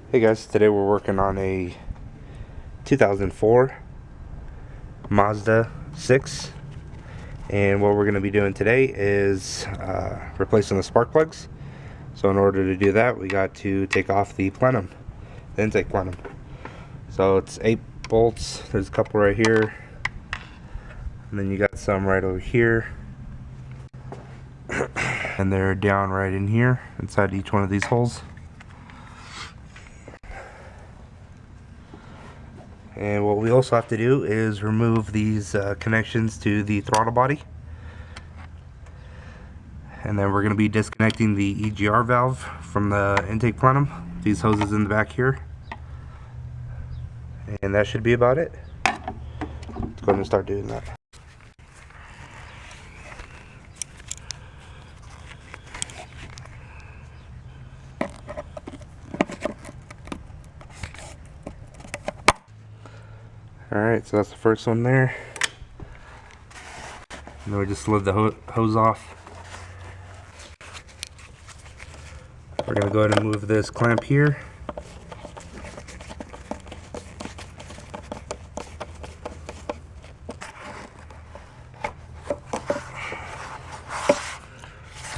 Hey guys, today we're working on a 2004 Mazda 6, and what we're going to be doing today is replacing the spark plugs. So in order to do that, we got to take off the plenum, the intake plenum. So it's 8 bolts, there's a couple right here, and then you got some right over here, and they're down right in here inside each one of these holes. And what we also have to do is remove these connections to the throttle body. And then we're going to be disconnecting the EGR valve from the intake plenum. These hoses in the back here. And that should be about it. Let's go ahead and start doing that. Alright, so that's the first one there. And then we just slid the hose off. We're going to go ahead and move this clamp here.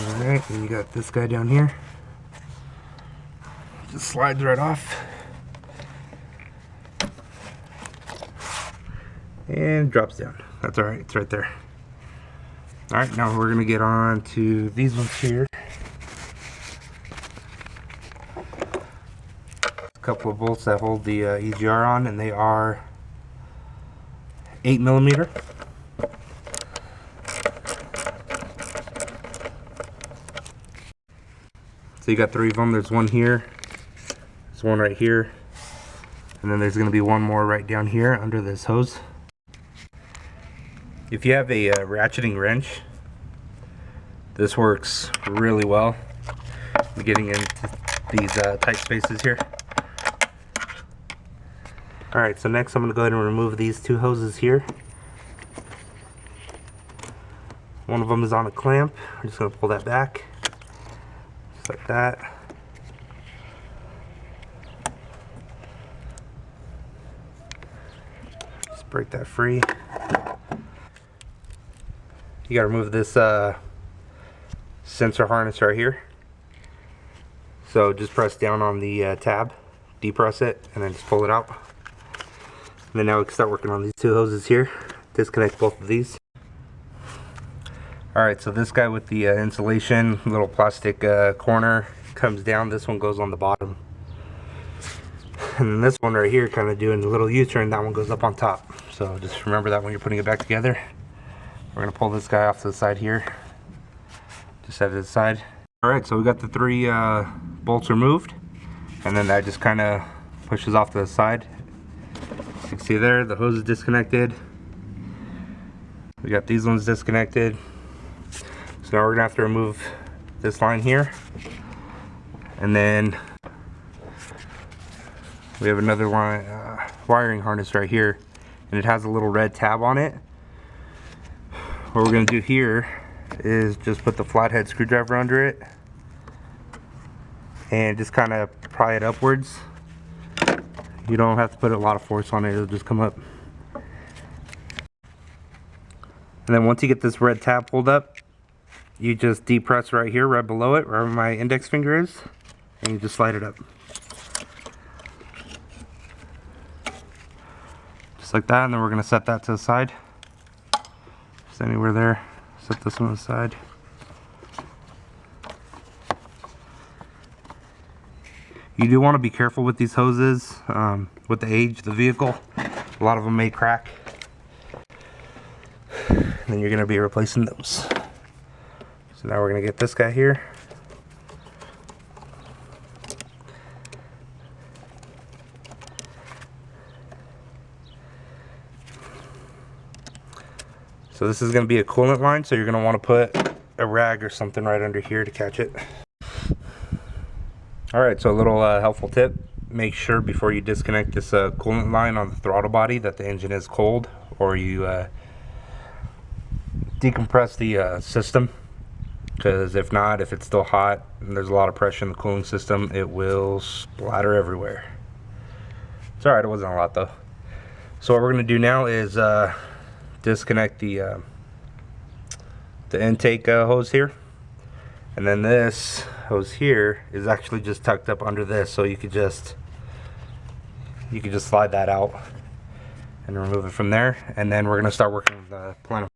Alright, and you got this guy down here. Just slides right off. And drops down. That's alright, it's right there. Alright, now we're going to get on to these ones here. A couple of bolts that hold the EGR on, and they are 8mm. So you got 3 of them. There's one here, there's one right here, and then there's going to be one more right down here under this hose. If you have a ratcheting wrench, this works really well. I'm getting into these tight spaces here. Alright, so next I'm going to go ahead and remove these 2 hoses here. One of them is on a clamp. We're just going to pull that back, just like that. Just break that free. You got to remove this sensor harness right here. So just press down on the tab, depress it, and then just pull it out. And then now we can start working on these 2 hoses here. Disconnect both of these. Alright, so this guy with the insulation, little plastic corner comes down. This one goes on the bottom. And then this one right here, kind of doing a little U-turn, that one goes up on top. So just remember that when you're putting it back together. We're going to pull this guy off to the side here. Just set it aside. Alright, so we got the 3 bolts removed. And then that just kind of pushes off to the side. You can see there, the hose is disconnected. We got these ones disconnected. So now we're going to have to remove this line here. And then we have another line, wiring harness right here. And it has a little red tab on it. What we're going to do here is just put the flathead screwdriver under it and just kind of pry it upwards. You don't have to put a lot of force on it, it'll just come up. And then once you get this red tab pulled up, you just depress right here, right below it, wherever my index finger is, and you just slide it up. Just like that, and then we're going to set that to the side. Just anywhere there. Set this one aside. You do want to be careful with these hoses. With the age of the vehicle, a lot of them may crack. And then you're going to be replacing those. So now we're going to get this guy here. So this is going to be a coolant line, so you're going to want to put a rag or something right under here to catch it. Alright, so a little helpful tip. Make sure before you disconnect this coolant line on the throttle body that the engine is cold, or you decompress the system. because if not, if it's still hot and there's a lot of pressure in the cooling system, it will splatter everywhere. It's alright, it wasn't a lot though. So what we're going to do now is disconnect the intake hose here, and then this hose here is actually just tucked up under this, so you could just slide that out and remove it from there, and then we're going to start working with the Plenum.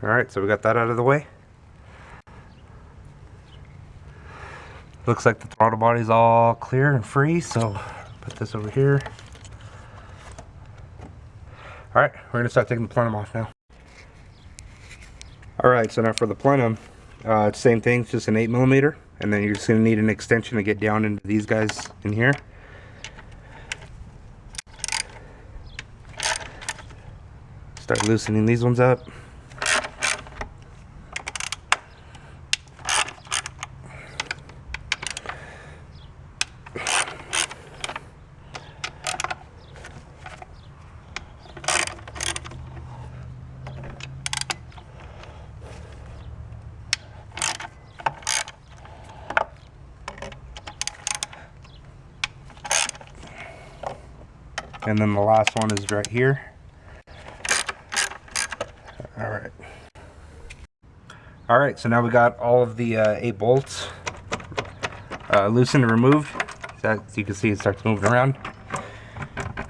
Alright, so we got that out of the way. Looks like the throttle body's all clear and free, so put this over here. Alright, we're going to start taking the plenum off now. Alright, so now for the plenum, same thing, it's just an 8mm, and then you're just going to need an extension to get down into these guys in here. Start loosening these ones up. And then the last one is right here. Alright, so now we got all of the 8 bolts loosened and removed. As you can see, it starts moving around.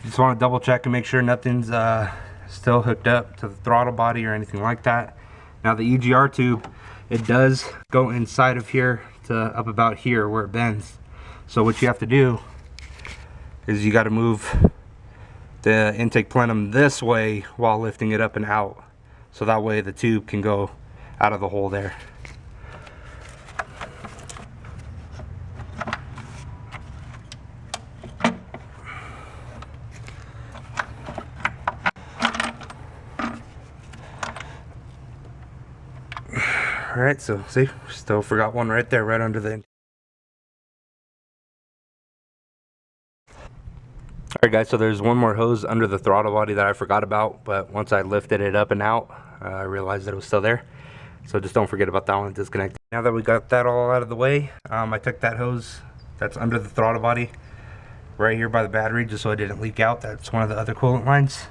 Just want to double check and make sure nothing's still hooked up to the throttle body or anything like that. Now the EGR tube, it does go inside of here to up about here where it bends. So what you have to do is you got to move the intake plenum this way while lifting it up and out, so that way the tube can go out of the hole there. Alright, so see, still forgot one right there, right under the. Alright guys, so there's one more hose under the throttle body that I forgot about, but once I lifted it up and out, I realized that it was still there. So just don't forget about that one, disconnect. Now that we got that all out of the way, I took that hose that's under the throttle body right here by the battery just so it didn't leak out. That's one of the other coolant lines.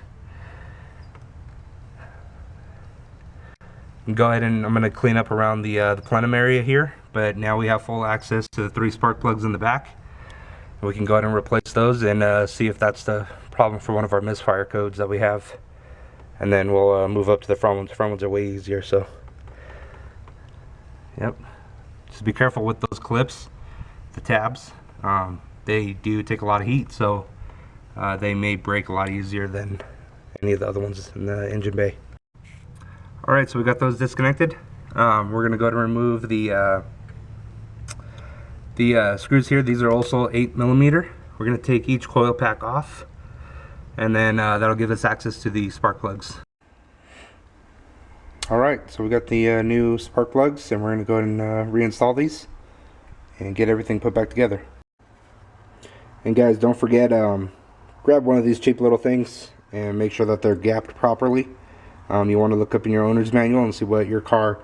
And go ahead and I'm going to clean up around the plenum area here, but now we have full access to the 3 spark plugs in the back. We can go ahead and replace those and see if that's the problem for one of our misfire codes that we have, and then we'll move up to the front ones. The front ones are way easier, so yep, just be careful with those clips, the tabs. They do take a lot of heat, so they may break a lot easier than any of the other ones in the engine bay. Alright, so we got those disconnected. We're gonna go to remove the screws here. These are also 8mm. We're going to take each coil pack off, and then that'll give us access to the spark plugs. Alright, so we got the new spark plugs, and we're going to go ahead and reinstall these and get everything put back together. And guys, don't forget, grab one of these cheap little things and make sure that they're gapped properly. You want to look up in your owner's manual and see what your car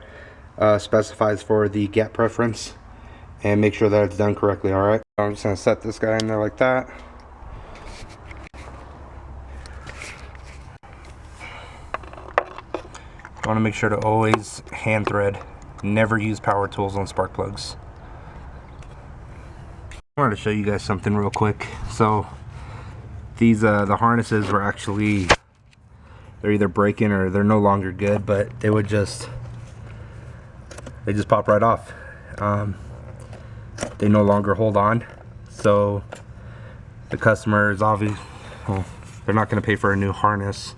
specifies for the gap preference, and make sure that it's done correctly. Alright, I'm just going to set this guy in there like that. You want to make sure to always hand thread. Never use power tools on spark plugs. I wanted to show you guys something real quick. So these the harnesses were actually, they're either breaking or they're no longer good, but they just pop right off. They no longer hold on, so the customer is obviously, well, they're not going to pay for a new harness.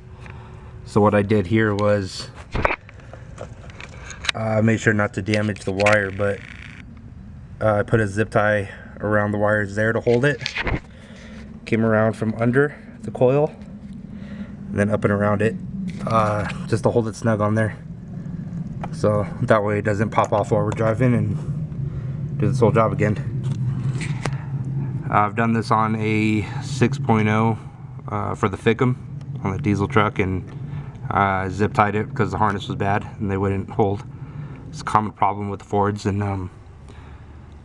So what I did here was I made sure not to damage the wire, but I put a zip tie around the wires there to hold it. Came around from under the coil and then up and around it, just to hold it snug on there, so that way it doesn't pop off while we're driving and do this whole job again. I've done this on a 6.0 for the Ficum on the diesel truck, and zip tied it because the harness was bad and they wouldn't hold. It's a common problem with the Fords, and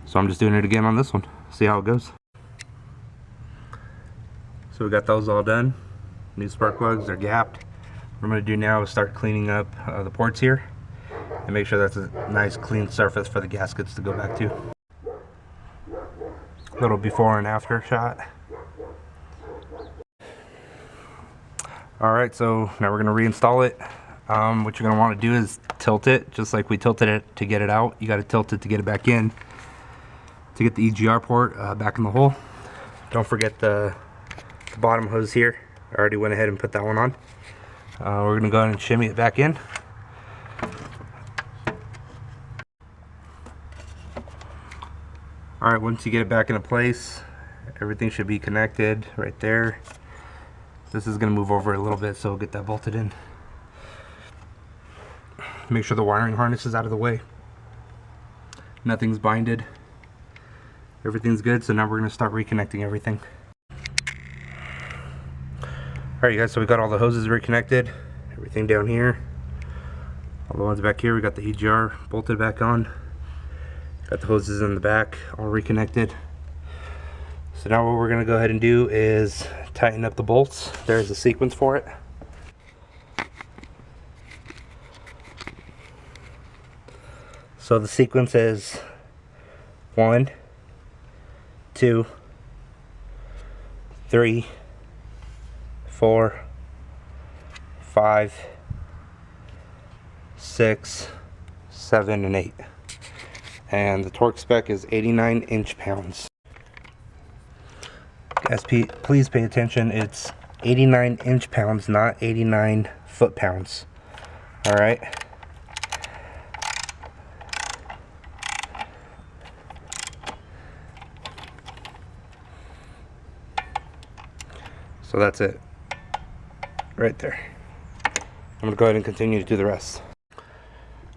so I'm just doing it again on this one. See how it goes. So we got those all done. New spark plugs, they're gapped. What I'm going to do now is start cleaning up the ports here and make sure that's a nice clean surface for the gaskets to go back to. Little before and after shot. Alright, so now we're going to reinstall it. What you're going to want to do is tilt it, just like we tilted it to get it out. You got to tilt it to get it back in, to get the EGR port back in the hole. Don't forget the bottom hose here. I already went ahead and put that one on. We're going to go ahead and shimmy it back in. Alright, once you get it back into place, everything should be connected right there. This is going to move over a little bit, so we'll get that bolted in. Make sure the wiring harness is out of the way. Nothing's binded. Everything's good, so now we're going to start reconnecting everything. Alright guys, so we got all the hoses reconnected. Everything down here. All the ones back here, we got the EGR bolted back on. Got the hoses in the back, all reconnected. So now what we're going to go ahead and do is tighten up the bolts. There's a sequence for it. So the sequence is 1, 2, 3, 4, 5, 6, 7, and 8. And the torque spec is 89 inch-pounds. Guys, please pay attention. It's 89 inch-pounds, not 89 foot-pounds. Alright? So that's it. Right there. I'm going to go ahead and continue to do the rest.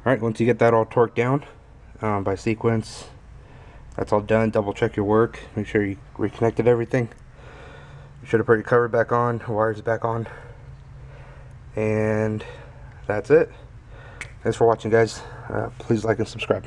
Alright, once you get that all torqued down by sequence, that's all done. Double check your work. Make sure you reconnected everything. You should have put your cover back on, wires back on. And that's it. Thanks for watching, guys. Please like and subscribe.